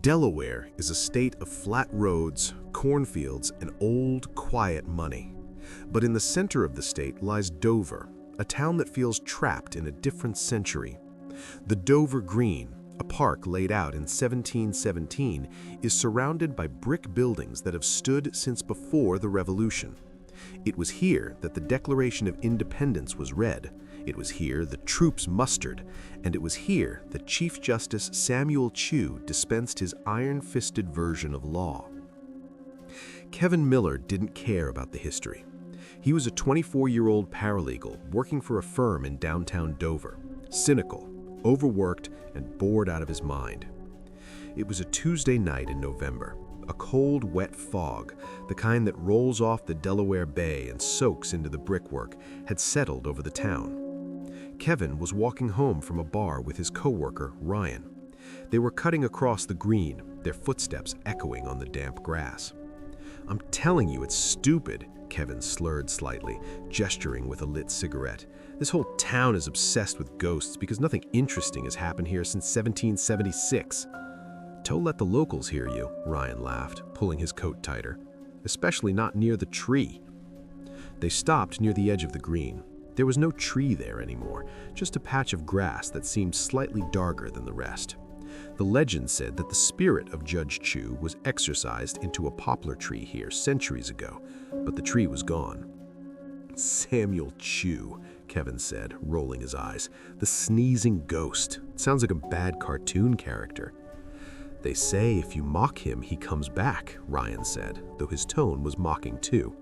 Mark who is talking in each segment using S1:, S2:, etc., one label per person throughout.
S1: Delaware is a state of flat roads, cornfields, and old, quiet money. But in the center of the state lies Dover, a town that feels trapped in a different century. The Dover Green, a park laid out in 1717, is surrounded by brick buildings that have stood since before the Revolution. It was here that the Declaration of Independence was read. It was here the troops mustered, and it was here that Chief Justice Samuel Chew dispensed his iron-fisted version of law. Kevin Miller didn't care about the history. He was a 24-year-old paralegal working for a firm in downtown Dover, cynical, overworked, and bored out of his mind. It was a Tuesday night in November. A cold, wet fog, the kind that rolls off the Delaware Bay and soaks into the brickwork, had settled over the town. Kevin was walking home from a bar with his coworker, Ryan. They were cutting across the green, their footsteps echoing on the damp grass. "I'm telling you, it's stupid," Kevin slurred slightly, gesturing with a lit cigarette. "This whole town is obsessed with ghosts because nothing interesting has happened here since 1776. "Don't let the locals hear you," Ryan laughed, pulling his coat tighter. "Especially not near the tree." They stopped near the edge of the green. There was no tree there anymore, just a patch of grass that seemed slightly darker than the rest. The legend said that the spirit of Judge Chew was exorcised into a poplar tree here centuries ago, but the tree was gone. "Samuel Chew," Kevin said, rolling his eyes. "The sneezing ghost. It sounds like a bad cartoon character." "They say if you mock him, he comes back," Ryan said, though his tone was mocking too.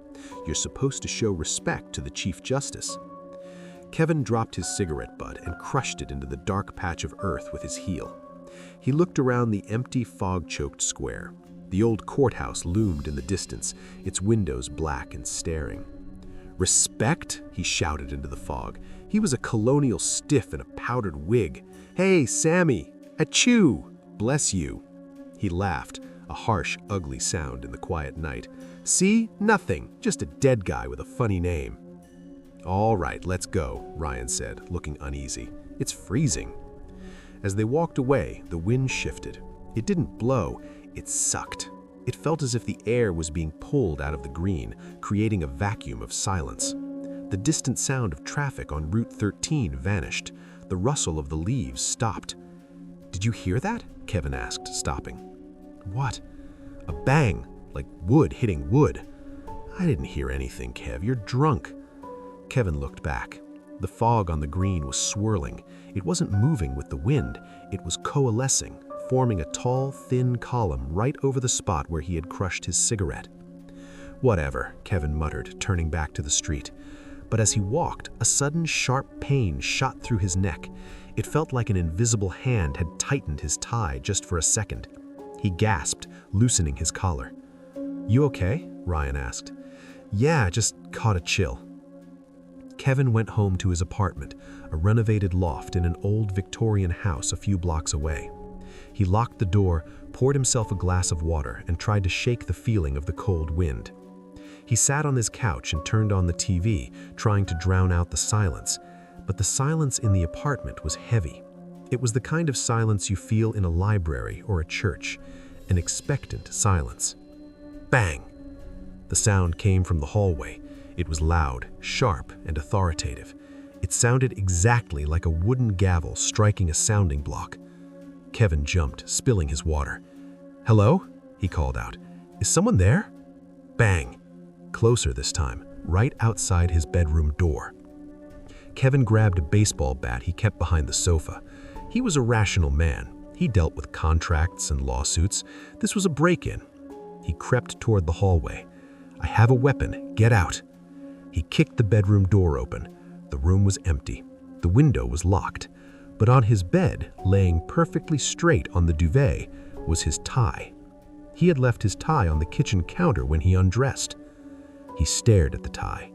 S1: "You're supposed to show respect to the Chief Justice." Kevin dropped his cigarette butt and crushed it into the dark patch of earth with his heel. He looked around the empty, fog-choked square. The old courthouse loomed in the distance, its windows black and staring. "Respect?" he shouted into the fog. He was a colonial stiff in a powdered wig. "Hey, Sammy! Achoo! Bless you!" He laughed, a harsh, ugly sound in the quiet night. "See? Nothing. Just a dead guy with a funny name." "All right, let's go," Ryan said, looking uneasy. "It's freezing." As they walked away, the wind shifted. It didn't blow, it sucked. It felt as if the air was being pulled out of the green, creating a vacuum of silence. The distant sound of traffic on Route 13 vanished. The rustle of the leaves stopped. "Did you hear that?" Kevin asked, stopping. "What?" "A bang, like wood hitting wood." "I didn't hear anything, Kev. You're drunk." Kevin looked back. The fog on the green was swirling. It wasn't moving with the wind. It was coalescing, forming a tall, thin column right over the spot where he had crushed his cigarette. "Whatever," Kevin muttered, turning back to the street. But as he walked, a sudden sharp pain shot through his neck. It felt like an invisible hand had tightened his tie just for a second. He gasped, loosening his collar. "You okay?" Ryan asked. "Yeah, just caught a chill." Kevin went home to his apartment, a renovated loft in an old Victorian house a few blocks away. He locked the door, poured himself a glass of water, and tried to shake the feeling of the cold wind. He sat on his couch and turned on the TV, trying to drown out the silence. But the silence in the apartment was heavy. It was the kind of silence you feel in a library or a church, an expectant silence. Bang! The sound came from the hallway. It was loud, sharp, and authoritative. It sounded exactly like a wooden gavel striking a sounding block. Kevin jumped, spilling his water. "Hello?" he called out. "Is someone there?" Bang! Closer this time, right outside his bedroom door. Kevin grabbed a baseball bat he kept behind the sofa. He was a rational man. He dealt with contracts and lawsuits. This was a break-in. He crept toward the hallway. "I have a weapon. Get out." He kicked the bedroom door open. The room was empty. The window was locked. But on his bed, laying perfectly straight on the duvet, was his tie. He had left his tie on the kitchen counter when he undressed. He stared at the tie.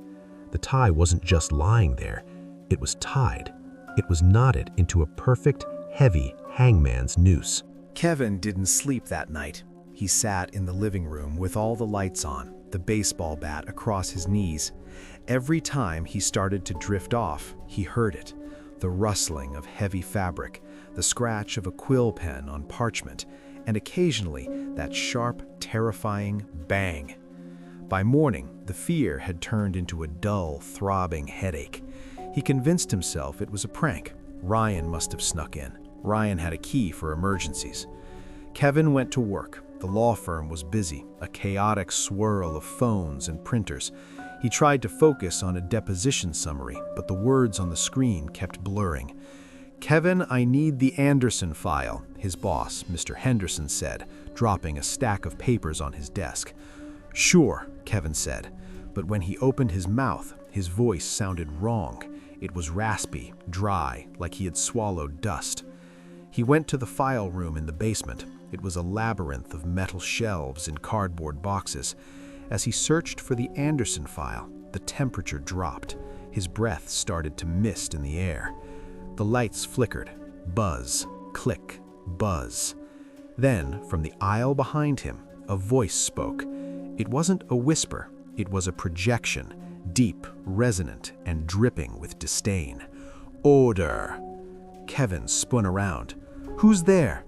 S1: The tie wasn't just lying there. It was tied. It was knotted into a perfect, heavy hangman's noose.
S2: Kevin didn't sleep that night. He sat in the living room with all the lights on, the baseball bat across his knees. Every time he started to drift off, he heard it. The rustling of heavy fabric, the scratch of a quill pen on parchment, and occasionally that sharp, terrifying bang. By morning, the fear had turned into a dull, throbbing headache. He convinced himself it was a prank. Ryan must have snuck in. Ryan had a key for emergencies. Kevin went to work. The law firm was busy, a chaotic swirl of phones and printers. He tried to focus on a deposition summary, but the words on the screen kept blurring. "Kevin, I need the Anderson file," his boss, Mr. Henderson, said, dropping a stack of papers on his desk. "Sure," Kevin said, but when he opened his mouth, his voice sounded wrong. It was raspy, dry, like he had swallowed dust. He went to the file room in the basement. It was a labyrinth of metal shelves and cardboard boxes. As he searched for the Anderson file, the temperature dropped. His breath started to mist in the air. The lights flickered. Buzz, click, buzz. Then, from the aisle behind him, a voice spoke. It wasn't a whisper. It was a projection, deep, resonant, and dripping with disdain. "Order!" Kevin spun around. "Who's there?"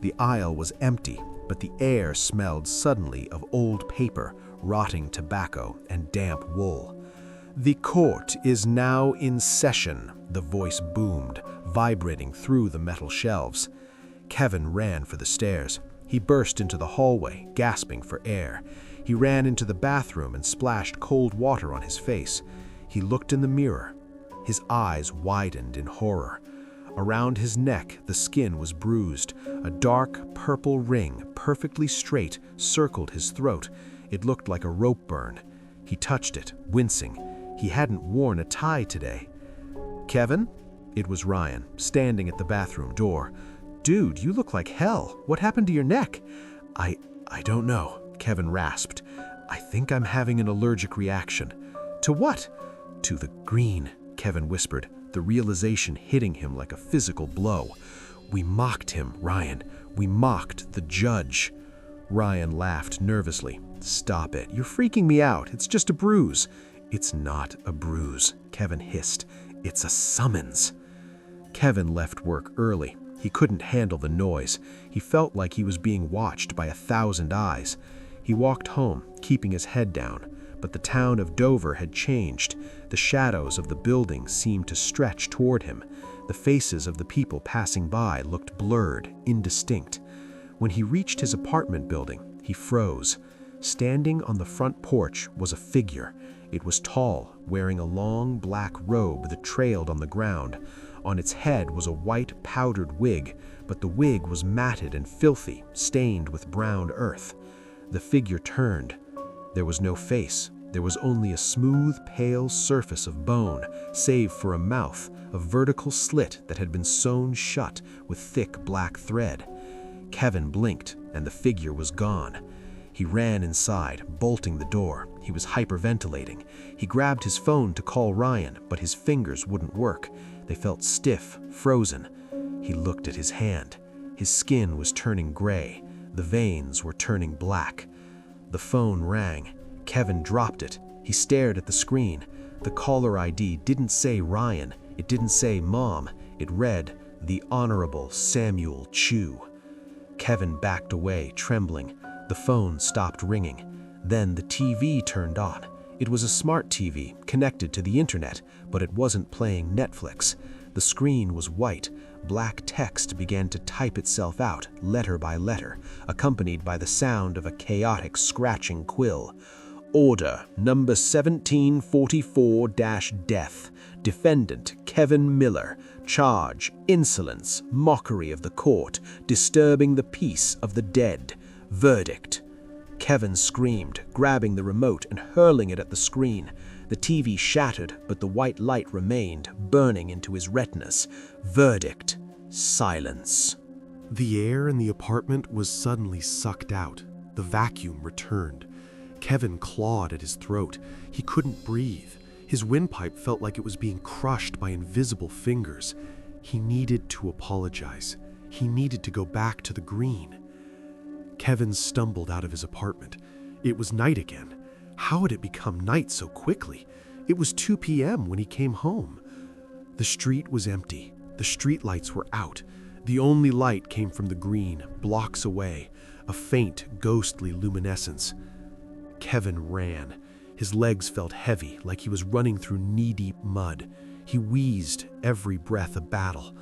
S2: The aisle was empty, but the air smelled suddenly of old paper, rotting tobacco, and damp wool. "The court is now in session," the voice boomed, vibrating through the metal shelves. Kevin ran for the stairs. He burst into the hallway, gasping for air. He ran into the bathroom and splashed cold water on his face. He looked in the mirror. His eyes widened in horror. Around his neck, the skin was bruised. A dark purple ring, perfectly straight, circled his throat. It looked like a rope burn. He touched it, wincing. He hadn't worn a tie today. "Kevin?" It was Ryan, standing at the bathroom door. "Dude, you look like hell. What happened to your neck?" I don't know," Kevin rasped. "I think I'm having an allergic reaction." "To what?" "To the green," Kevin whispered, the realization hitting him like a physical blow. "We mocked him, Ryan. We mocked the judge." Ryan laughed nervously. "Stop it. You're freaking me out. It's just a bruise." "It's not a bruise," Kevin hissed. "It's a summons." Kevin left work early. He couldn't handle the noise. He felt like he was being watched by 1,000 eyes. He walked home, keeping his head down. But the town of Dover had changed. The shadows of the buildings seemed to stretch toward him. The faces of the people passing by looked blurred, indistinct. When he reached his apartment building, he froze. Standing on the front porch was a figure. It was tall, wearing a long black robe that trailed on the ground. On its head was a white powdered wig, but the wig was matted and filthy, stained with brown earth. The figure turned. There was no face. There was only a smooth, pale surface of bone, save for a mouth, a vertical slit that had been sewn shut with thick black thread. Kevin blinked, and the figure was gone. He ran inside, bolting the door. He was hyperventilating. He grabbed his phone to call Ryan, but his fingers wouldn't work. They felt stiff, frozen. He looked at his hand. His skin was turning gray. The veins were turning black. The phone rang. Kevin dropped it. He stared at the screen. The caller ID didn't say Ryan. It didn't say Mom. It read, "The Honorable Samuel Chu." Kevin backed away, trembling. The phone stopped ringing. Then the TV turned on. It was a smart TV, connected to the internet, but it wasn't playing Netflix. The screen was white. Black text began to type itself out, letter by letter, accompanied by the sound of a chaotic scratching quill. "Order number 1744-Death. Defendant Kevin Miller. Charge insolence, mockery of the court, disturbing the peace of the dead. Verdict." Kevin screamed, grabbing the remote and hurling it at the screen. The TV shattered, but the white light remained, burning into his retinas. Verdict. Silence.
S1: The air in the apartment was suddenly sucked out. The vacuum returned. Kevin clawed at his throat. He couldn't breathe. His windpipe felt like it was being crushed by invisible fingers. He needed to apologize. He needed to go back to the green. Kevin stumbled out of his apartment. It was night again. How had it become night so quickly? It was 2 p.m. when he came home. The street was empty. The streetlights were out. The only light came from the green, blocks away, a faint, ghostly luminescence. Kevin ran. His legs felt heavy, like he was running through knee-deep mud. He wheezed, every breath a battle.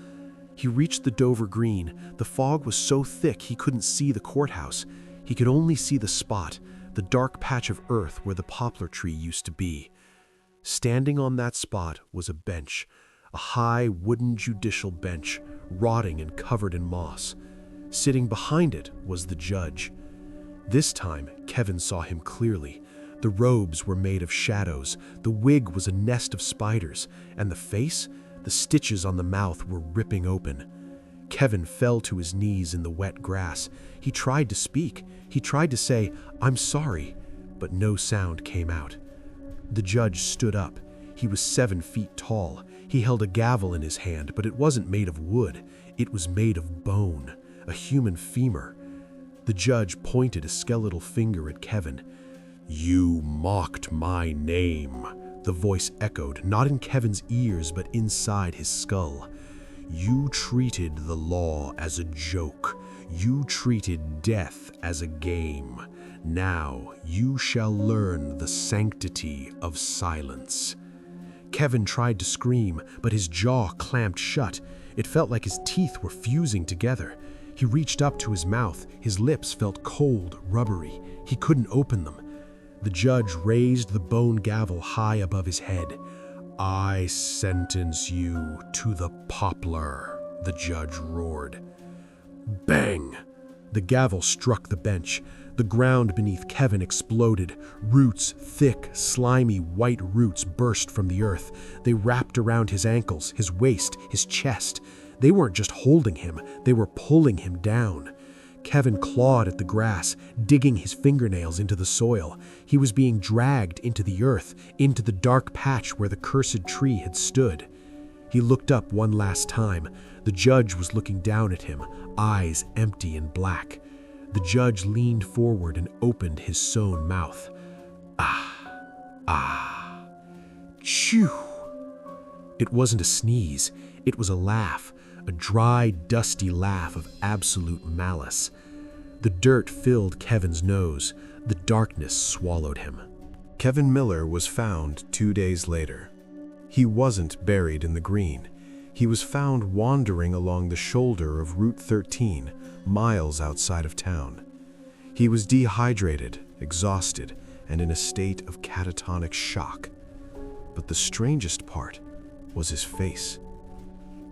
S1: He reached the Dover Green. The fog was so thick he couldn't see the courthouse. He could only see the spot, the dark patch of earth where the poplar tree used to be. Standing on that spot was a bench, a high wooden judicial bench, rotting and covered in moss. Sitting behind it was the judge. This time, Kevin saw him clearly. The robes were made of shadows, the wig was a nest of spiders, and the face, the stitches on the mouth were ripping open. Kevin fell to his knees in the wet grass. He tried to speak. He tried to say, "I'm sorry," but no sound came out. The judge stood up. He was 7 feet tall. He held a gavel in his hand, but it wasn't made of wood. It was made of bone, a human femur. The judge pointed a skeletal finger at Kevin. "You mocked my name," the voice echoed, not in Kevin's ears, but inside his skull. "You treated the law as a joke. You treated death as a game. Now you shall learn the sanctity of silence." Kevin tried to scream, but his jaw clamped shut. It felt like his teeth were fusing together. He reached up to his mouth. His lips felt cold, rubbery. He couldn't open them. The judge raised the bone gavel high above his head. "I sentence you to the poplar," the judge roared. Bang! The gavel struck the bench. The ground beneath Kevin exploded. Roots, thick, slimy, white roots burst from the earth. They wrapped around his ankles, his waist, his chest. They weren't just holding him, they were pulling him down. Kevin clawed at the grass, digging his fingernails into the soil. He was being dragged into the earth, into the dark patch where the cursed tree had stood. He looked up one last time. The judge was looking down at him, eyes empty and black. The judge leaned forward and opened his sewn mouth. Ah. Chew. It wasn't a sneeze. It was a laugh, a dry, dusty laugh of absolute malice. The dirt filled Kevin's nose. The darkness swallowed him. Kevin Miller was found 2 days later. He wasn't buried in the green. He was found wandering along the shoulder of Route 13, miles outside of town. He was dehydrated, exhausted, and in a state of catatonic shock. But the strangest part was his face.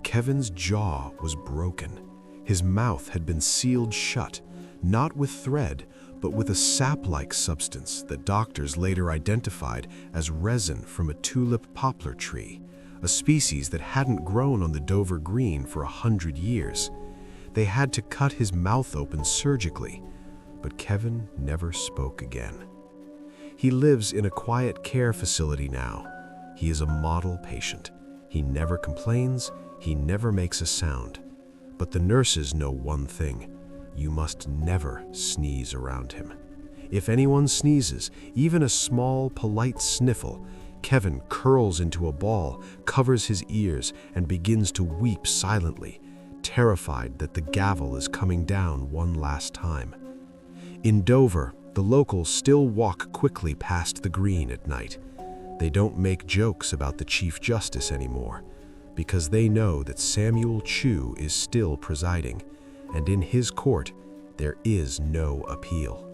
S1: Kevin's jaw was broken. His mouth had been sealed shut, not with thread, but with a sap-like substance that doctors later identified as resin from a tulip poplar tree, a species that hadn't grown on the Dover Green for 100 years. They had to cut his mouth open surgically, but Kevin never spoke again. He lives in a quiet care facility now. He is a model patient. He never complains, he never makes a sound. But the nurses know one thing: you must never sneeze around him. If anyone sneezes, even a small, polite sniffle, Kevin curls into a ball, covers his ears, and begins to weep silently, terrified that the gavel is coming down one last time. In Dover, the locals still walk quickly past the green at night. They don't make jokes about the Chief Justice anymore, because they know that Samuel Chu is still presiding, and in his court, there is no appeal.